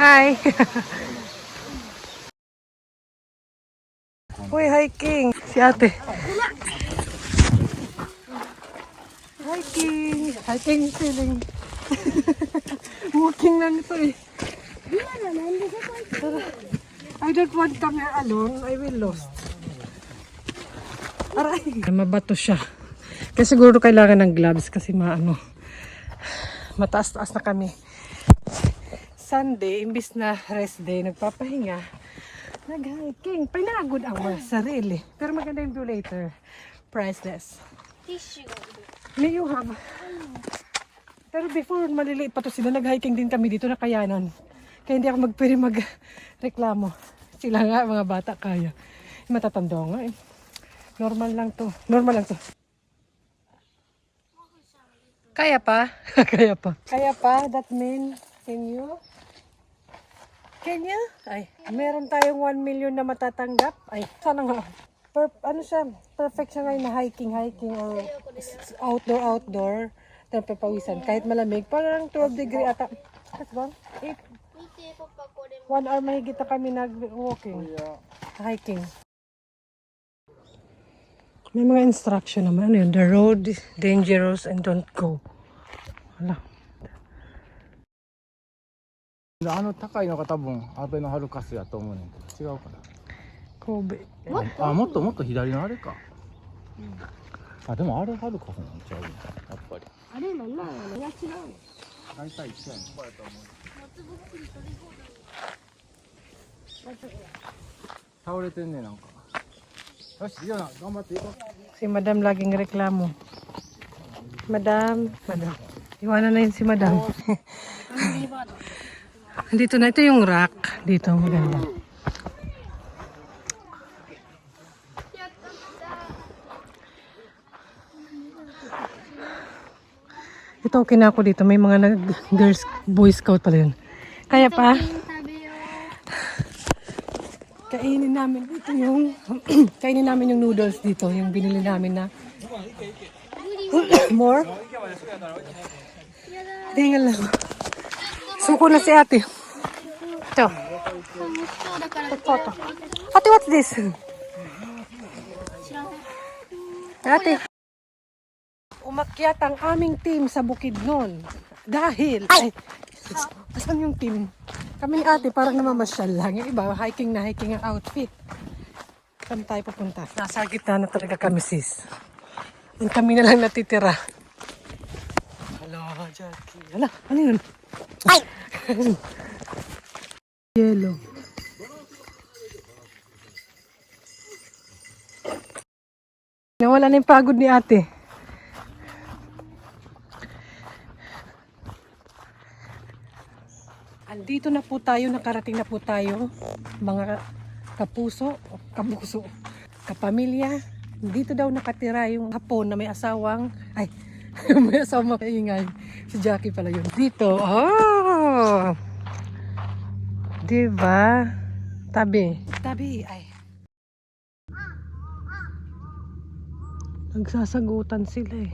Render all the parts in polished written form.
Hi! Uy, hiking! Si ate. Hiking! Hiking feeling. Walking lang ito eh. I don't want to come here alone. I will lost. Aray! Mabato siya. Kaya siguro kailangan ng gloves kasi mataas-taas na kami. Sunday, imbis na rest day, nagpapahinga. Nag-hiking. Pinagod ang mga sarili. Pero maganda yung view later. Priceless. May you have. Pero before, maliliit pa to sila. Nag-hiking din kami dito na Kayanan. Kaya hindi ako magpwede magreklamo. Sila nga, mga bata, kaya. Matatanda nga eh. Normal lang to. Normal lang to. Kaya pa? Kaya pa. Kaya pa? That mean, can you? Can you? Ay, meron tayong 1 million na matatanggap. Ay, sana nga. Perfect siya ngayon na hiking or outdoor. Papawisan. Kahit malamig. Parang 12 degree ata. Kas ba? 8. 1 hour mahigit na kami nag-walking. Hiking. May mga instruction naman. Ano yun? The road is dangerous and don't go. Wala. 高いのが多分アベノハルカスやと思うねんけど違うかな神戸。もっともっと左のあれか、でもあれハルカスなんちゃうやっぱりあれなんなのいや違う大体一緒やんこうやと思う倒れてんねなんかよしじゃあ頑張っていこう Si Madam laging reklamo. Madam. Iwanan na yun si Madam. Dito na, ito yung rock. Dito, maganda. Ito, kinako dito. May mga girls, boy scout pala yun. Kaya pa, kainin namin dito yung, kainin namin yung noodles dito. Yung binili namin na. More? Tingnan lang. Suko na si ate. Ito. Photo. Ate, what's this? Ate. Umakyat ang aming team sa Bukidnon. Dahil, asan yung team? Kami ni ate parang namamasyal lang. Yung iba, hiking na hiking ang outfit. Saan tayo papunta? Nasa gitna na talaga kami, sis. And kami na lang natitira. Hala, Jackie. Hala, ano yun? Ay! Yellow. Nawala na yung pagod ni ate. Andito na po tayo, nakarating na po tayo. Mga kapuso, kapamilya. Dito daw nakatira yung hapon na may asawang, may asawang makaingay. Si Jackie pala yun. Dito, diba? Tabi, ay. Nagsasagutan sila eh.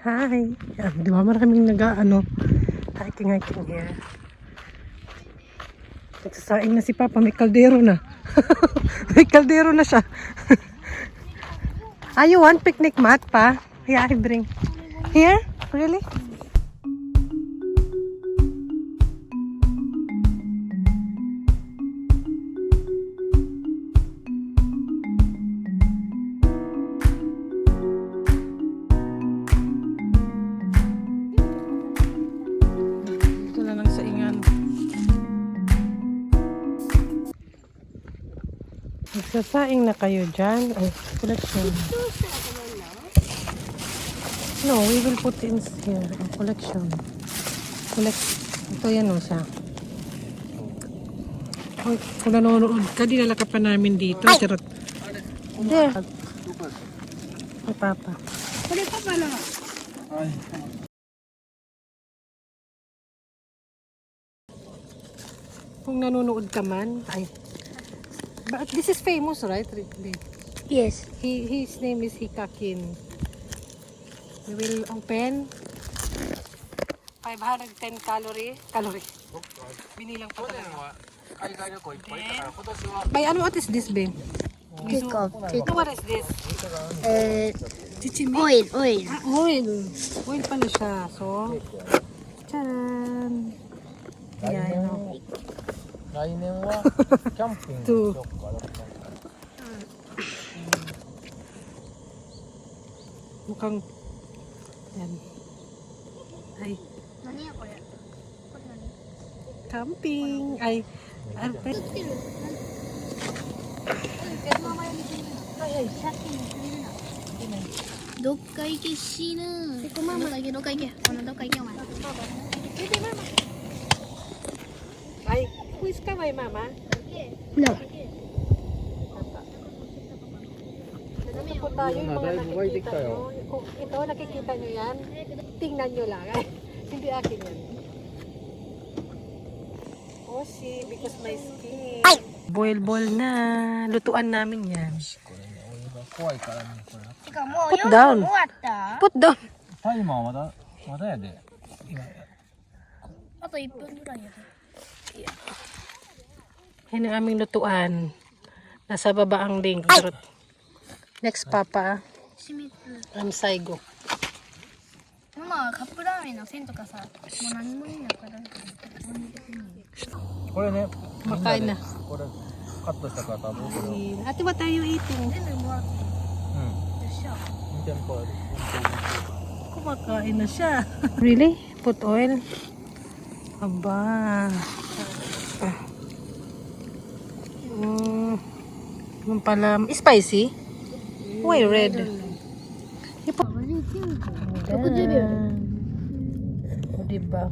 Hi! Yan, di ba maraming hiking here. Nagsasaing na si Papa, may kaldero na. May kaldero na siya. You want picnic mat pa? Yeah, I bring. Here? Really? Nagsasaing na kayo dyan. Ay, collection. No, we will put in here. Collection. Ito yan o siya. Kung nanonood ka, dinala ka pa namin dito. Charot. There. Ay, Papa. Kung nanonood ka man, ay. But this is famous, right? Yes. His name is Hikakin. We will open 510 calorie. Binilang pa talaga. Bay, ano, what is this, babe? Take off. Take What is this? oil. Ah, oil. Oil pala siya. So, charan. Ayan, no. 来年はキャンピングしよっか。 Mukhang, yan. Ay, camping. Ay,どっか行けしぬ。ママだけどっか行け。どっか行けお前。 ay, quiz ka ba, mama? No. Ito po tayo yung mga nakikita nyo. Kung ito, nakikita nyo yan, tingnan nyo lang. Ay, hindi akin yan. Oshi, because my skin. Boil na. Lutuan namin yan. 怖いからね、これ。 Put down. 終わった。 Put down. タイマーまだやで。あと1分ぐらいやで。 Yan ang aming lutuan. Nasa baba ang link. Charot. Next, Papa. 清水。 Saigo. ママはカップラーメンの線とかさ、もう何もいいんだから。これね、 Makain na. これカットしたから食べるこれを。 Ate, what are you eating? 全部もらっていい。よっしゃ。 2店舗やる。 Kumakain na siya. Really? Put oil? Aba. Yung pala, spicy? Why red? O, diba?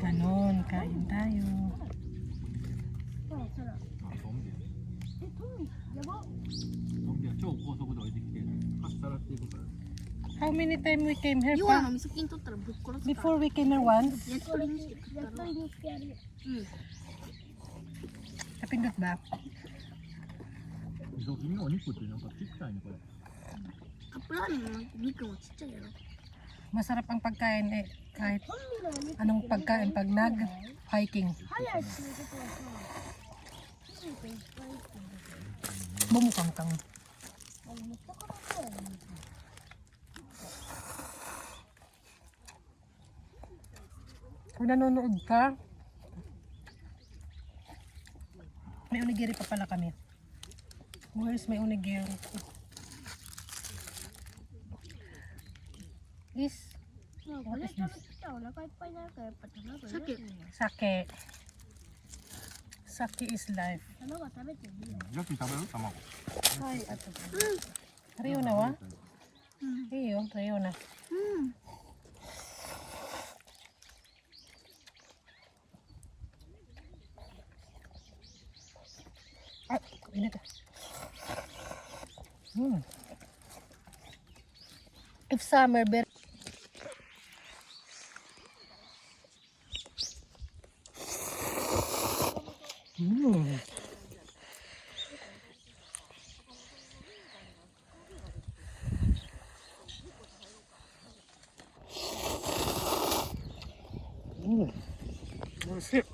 Ganon, kain tayo. How many times we came here, ヨ pa? アの味噌菌取ったらぶっ殺すから Before we came here once? 焼き鳥にして食ったらうん Kapindot ba? 味噌菌のお肉ってなんかちっちゃいねこれ。カップラーメンの肉もちっちゃいやろ Masarap ang pagkain eh, kahit anong pagkain pag nag-hiking. Bumukang kang. Kung nanonood ka, may onigiri pa pala kami. Where's my onigiri? Is これちょっと食ったらお腹いっぱいになるからやっぱ卵入れる sake. Sake is life. 卵食べていいよ ジャッキー食べる卵。 Ay, ato. Rio na wa? Rio na. うん Ay, init. If summer, better. Masip.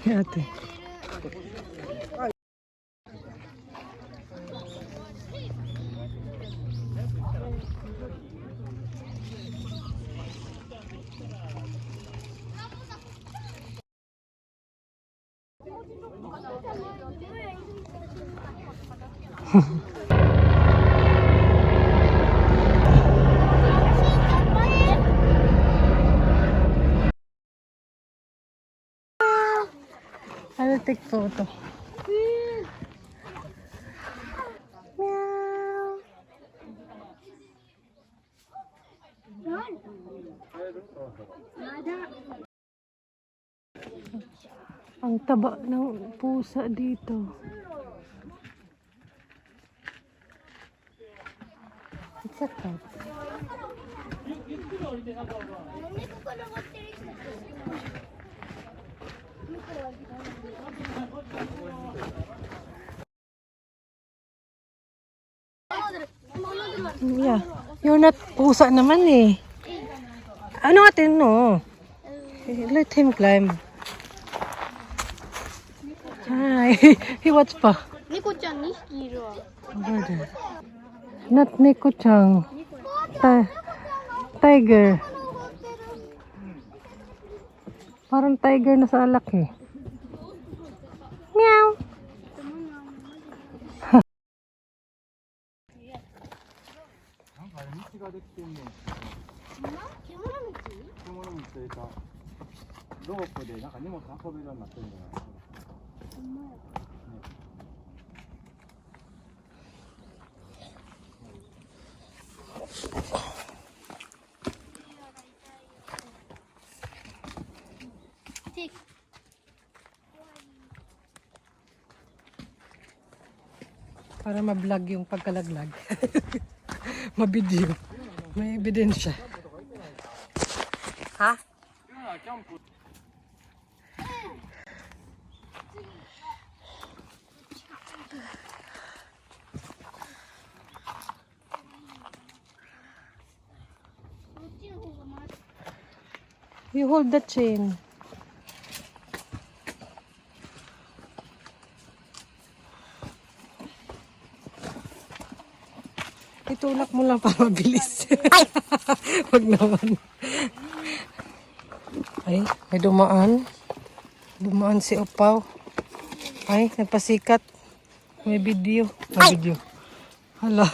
Ate. I will take photo. Ang taba ng pusa dito. It's a cat. Yeah. You're not pusa naman eh. Ano atin no? Let him climb. Hi. He wants pa. 猫ちゃん2匹いるわ。 Not Neko-chan. Tiger. Parang tiger na sa alak eh. Meow. Para ma-vlog yung pagkalaglag. Ma-video. May ebidensya. Ha? You hold the chain. Itulak mo lang para mabilis. Wag naman. Ay, may dumaan. Dumaan si Opaw. Ay, nagpasikat. May video. May video. Hala.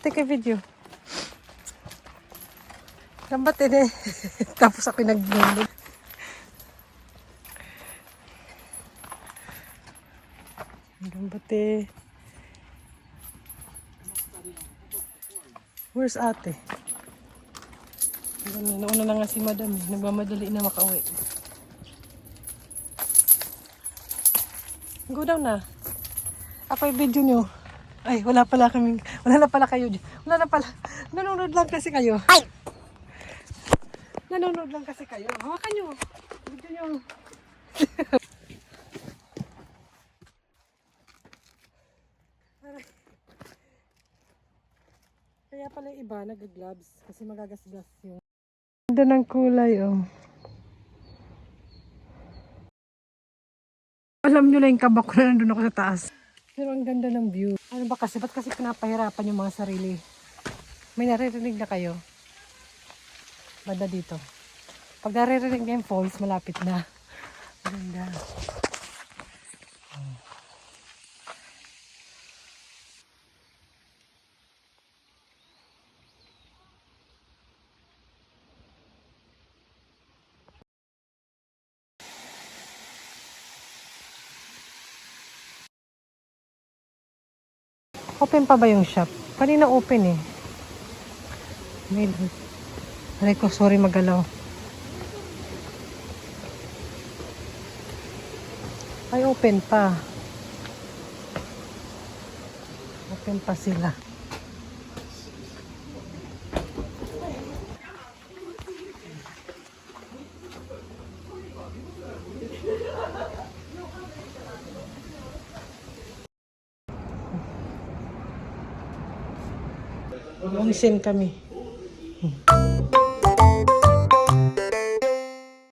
Take a video. Lambat eh. Tapos ako nag-download. Lambat eh. Where's ate? Nauna na nga si madam. Nagmamadali na makauwi. Go down na. Ako yung video nyo. Ay, wala pala kaming, wala na pala kayo. Wala na pala. Nanonood lang kasi kayo. Ay! Nanonood lang kasi kayo. Hawakan nyo. Video nyo. Kaya pala yung iba nag-gloves kasi magagasgas yung. Ganda ng kulay, oh. Alam nyo lang yung kabak ko na nandun ako sa taas. Pero ang ganda ng view. Ano ba kasi? Ba't kasi pinapahirapan yung mga sarili? May naririnig na kayo? Banda dito. Pag naririnig na yung falls, malapit na. Ang ganda. Open pa ba yung shop? Kanina open eh. Aray ko, sorry magalaw. Ay, open pa. Open pa sila. Onsen kami.